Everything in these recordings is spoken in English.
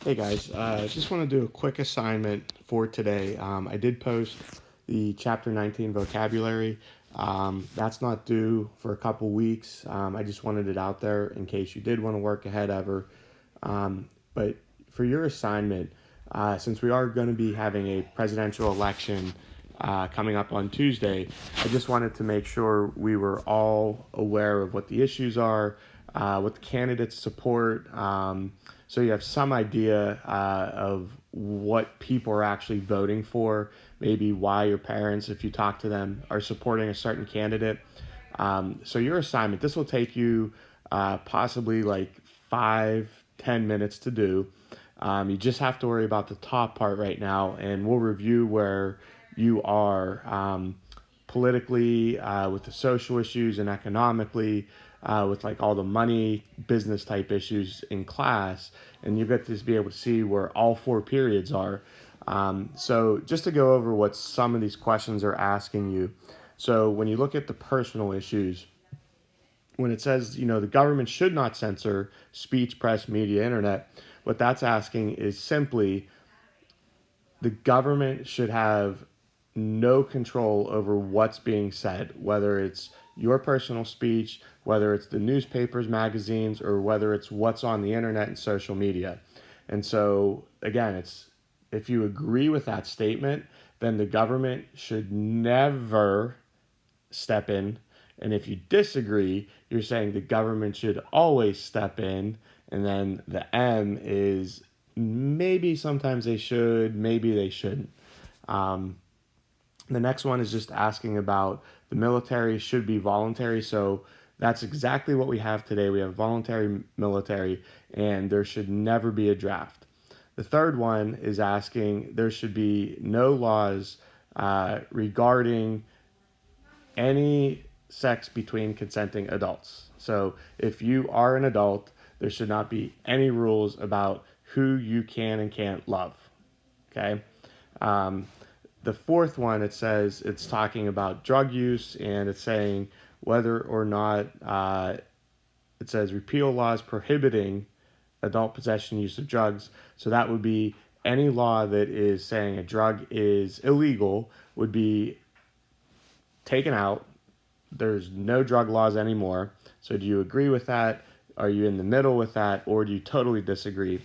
Hey guys, just want to do a quick assignment for today. I did post the Chapter 19 vocabulary. That's not due for a couple weeks. I just wanted it out there in case you did want to work ahead ever. But for your assignment, since we are going to be having a presidential election coming up on Tuesday, I just wanted to make sure we were all aware of what the issues are, what the candidates support, so you have some idea of what people are actually voting for, maybe why your parents, if you talk to them, are supporting a certain candidate. So your assignment, this will take you possibly like 5-10 minutes to do. You just have to worry about the top part right now, and we'll review where you are politically, with the social issues, and economically, with like all the money, business type issues in class, and you get to be able to see where all four periods are. So just to go over what some of these questions are asking you. So when you look at the personal issues, when it says, the government should not censor speech, press, media, internet, what that's asking is simply the government should have no control over what's being said, whether it's your personal speech, whether it's the newspapers, magazines, or whether it's what's on the internet and social media. And so, again, it's if you agree with that statement, then the government should never step in. And if you disagree, you're saying the government should always step in. And then the M is maybe sometimes they should, maybe they shouldn't. Um, the next one is just asking about the military should be voluntary. So that's exactly what we have today. We have voluntary military, and there should never be a draft. The third one is asking there should be no laws regarding any sex between consenting adults. So if you are an adult, there should not be any rules about who you can and can't love. Okay. Um, the fourth one, it says it's talking about drug use, and it's saying whether or not it says repeal laws prohibiting adult possession use of drugs. So that would be any law that is saying a drug is illegal would be taken out. There's no drug laws anymore. So do you agree with that? Are you in the middle with that, or do you totally disagree?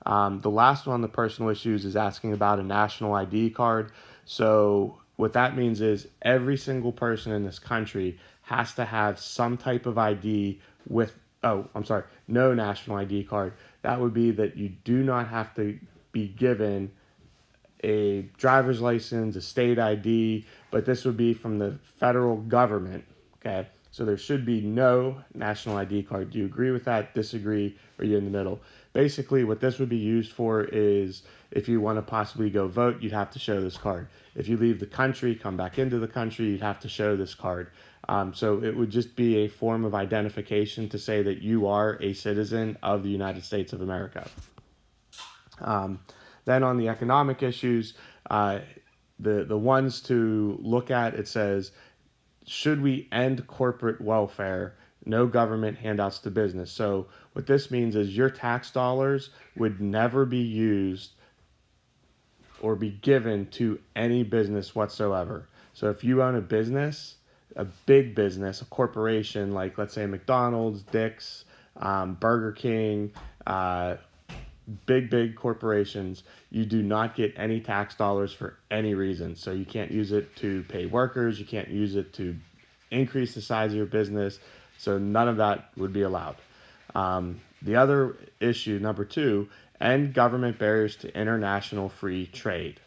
The last one, the personal issues, is asking about a national ID card. So what that means is every single person in this country has to have some type of ID with, oh, I'm sorry, no national ID card. That would be that you do not have to be given a driver's license, a state ID, but this would be from the federal government. Okay, so there should be no national ID card. Do you agree with that? Disagree? Or are you in the middle? Basically, what this would be used for is if you want to possibly go vote, you'd have to show this card. If you leave the country, come back into the country, you'd have to show this card. So it would just be a form of identification to say that you are a citizen of the United States of America. Um, then on the economic issues, the ones to look at, it says, should we end corporate welfare? No government handouts to business. So what this means is your tax dollars would never be used or be given to any business whatsoever. So if you own a business, a big business, a corporation, like let's say McDonald's, Dick's, Burger King, big corporations, you do not get any tax dollars for any reason. So you can't use it to pay workers, you can't use it to increase the size of your business. So none of that would be allowed. The other issue, number two, end government barriers to international free trade.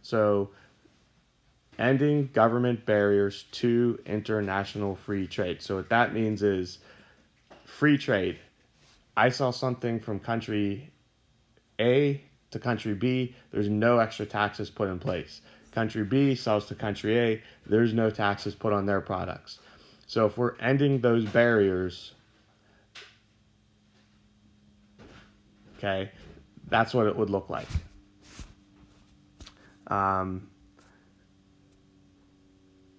So ending government barriers to international free trade. So what that means is free trade. I sell something from country A to country B, there's no extra taxes put in place. Country B sells to country A, there's no taxes put on their products. So if we're ending those barriers, okay, that's what it would look like. Um,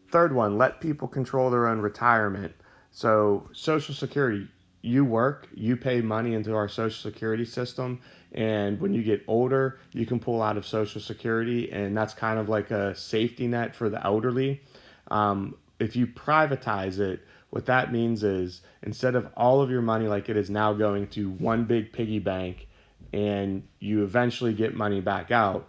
Third one, let people control their own retirement. So Social Security, you work, you pay money into our Social Security system, and when you get older, you can pull out of Social Security, and that's kind of like a safety net for the elderly. If you privatize it, what that means is instead of all of your money like it is now going to one big piggy bank and you eventually get money back out,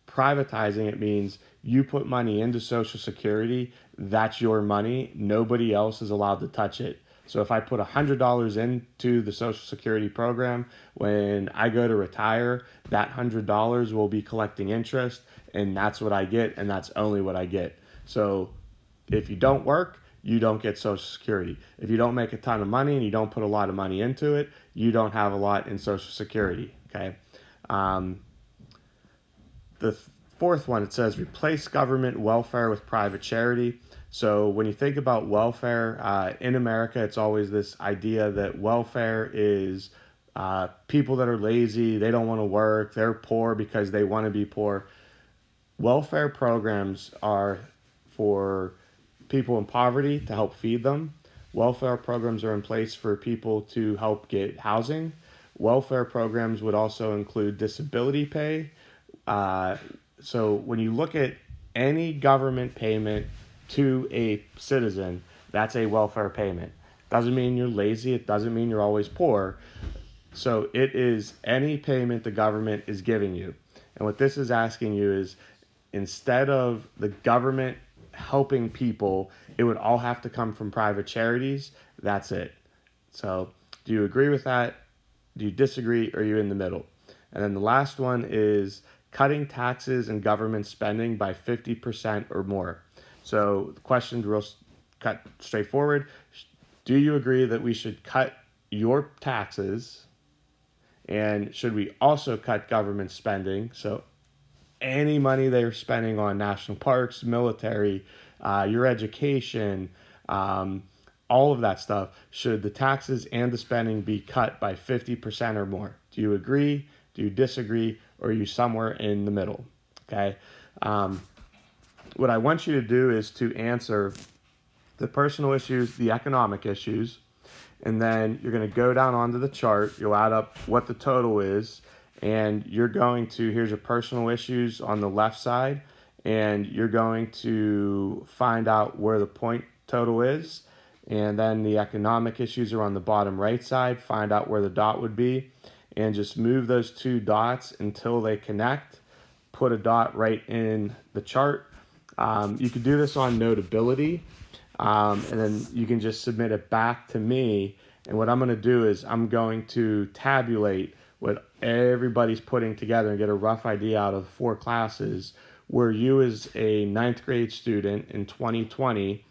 privatizing it means you put money into Social Security, that's your money. Nobody else is allowed to touch it. So if I put $100 into the Social Security program, when I go to retire, that $100 will be collecting interest, and that's what I get, and that's only what I get. So if you don't work, you don't get Social Security. If you don't make a ton of money and you don't put a lot of money into it, you don't have a lot in Social Security. Okay. The fourth one, it says replace government welfare with private charity. So when you think about welfare in America, it's always this idea that welfare is people that are lazy, they don't want to work, they're poor because they want to be poor. Welfare programs are for people in poverty to help feed them. Welfare programs are in place for people to help get housing. Welfare programs would also include disability pay. So when you look at any government payment to a citizen, that's a welfare payment. Doesn't mean you're lazy. It doesn't mean you're always poor. So it is any payment the government is giving you. And what this is asking you is instead of the government helping people, it would all have to come from private charities. That's it. So do you agree with that? Do you disagree? Or are you in the middle? And then the last one is cutting taxes and government spending by 50% or more. So the question's real cut straightforward. Do you agree that we should cut your taxes? And should we also cut government spending? So any money they're spending on national parks, military, your education, all of that stuff, should the taxes and the spending be cut by 50% or more? Do you agree? Do you disagree? Or are you somewhere in the middle? Okay. What I want you to do is to answer the personal issues, the economic issues, and then you're going to go down onto the chart. You'll add up what the total is, and you're going to, here's your personal issues on the left side, and you're going to find out where the point total is, and then the economic issues are on the bottom right side. Find out where the dot would be, and just move those two dots until they connect. Put a dot right in the chart. You can do this on Notability, and then you can just submit it back to me. And what I'm going to do is I'm going to tabulate what everybody's putting together and get a rough idea out of 4 classes where you as a 9th grade student in 2020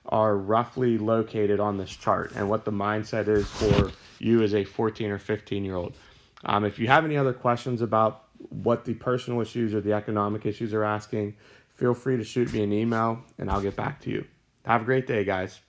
are roughly located on this chart and what the mindset is for you as a 14 or 15-year-old. If you have any other questions about what the personal issues or the economic issues are asking, feel free to shoot me an email and I'll get back to you. Have a great day, guys.